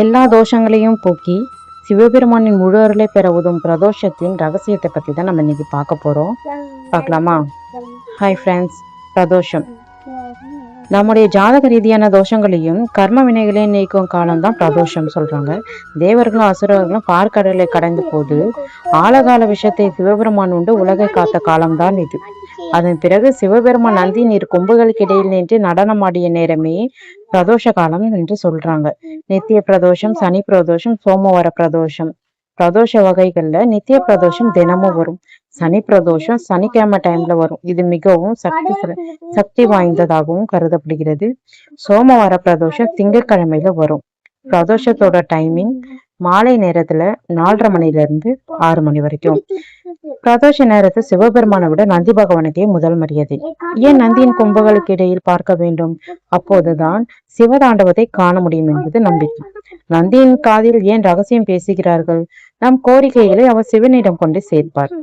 எல்லா தோஷங்களையும் போக்கி சிவபெருமானின் முழு அருளை பெற உதவும் பிரதோஷத்தின் ரகசியத்தை பற்றி தான் நம்ம இன்னைக்கு பார்க்க போகிறோம். பார்க்கலாமா? ஹாய் ஃப்ரெண்ட்ஸ், பிரதோஷம் நம்முடைய ஜாதக ரீதியான தோஷங்களையும் கர்ம வினைகளையும் நீக்கும் காலம்தான் பிரதோஷம் சொல்றாங்க. தேவர்களும் அசுரர்களும் பார்க்கடலை கடந்த போது ஆழகால விஷயத்தை சிவபெருமான் உண்டு உலகை காத்த காலம்தான் இது. அதன் பிறகு சிவபெருமான் நந்தி நீர் கொம்புகளுக்கு இடையில் நின்று நடனமாடிய நேரமே பிரதோஷ காலம் என்று சொல்றாங்க. நித்திய பிரதோஷம், சனி பிரதோஷம், சோமவார பிரதோஷம். பிரதோஷ வகைகள்ல நித்திய பிரதோஷம் தினமும் வரும். சனி பிரதோஷம் சனிக்கிழமை டைம்ல வரும். இது மிகவும் சக்தி வாய்ந்ததாகவும் கருதப்படுகிறது. சோமவார பிரதோஷம் திங்கட்கிழமையில வரும். பிரதோஷத்தோட டைமிங் மாலை நேரத்துல 4:30 மணில 6 மணி வரைக்கும். பிரதோஷ நேரத்தை சிவபெருமானை விட நந்தி பகவானுக்கே முதல் மரியாதை. ஏன் நந்தியின் கொம்புகளுக்கு இடையில் பார்க்க வேண்டும்? அப்போதுதான் சிவதாண்டவத்தை காண முடியும் என்பது நம்பிக்கை. நந்தியின் காதில் ஏன் ரகசியம் பேசுகிறார்கள்? நம் கோரிக்கைகளை அவர் சிவனிடம் கொண்டு சேர்ப்பார்.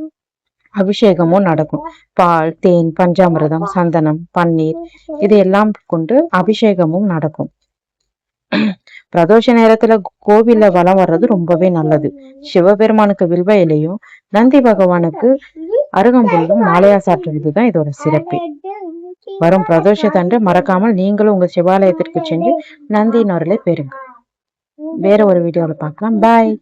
அபிஷேகமும் நடக்கும். பால், தேன், பஞ்சாமிரதம், சந்தனம், பன்னீர் இதையெல்லாம் கொண்டு அபிஷேகமும் நடக்கும். பிரதோஷ நேரத்துல கோவில்ல வலம் வர்றது ரொம்பவே நல்லது. சிவபெருமானுக்கு வில்வ இலையும் நந்தி பகவானுக்கு அருகம்புல்லும் மாலையா சாற்றுவதுதான் இதோட சிறப்பு. வரும் பிரதோஷத்தன்று மறக்காமல் நீங்களும் உங்க சிவாலயத்திற்கு சென்று நந்தியின் அருளை பெறுங்க. வேற ஒரு வீடியோல பார்க்கலாம். பாய்.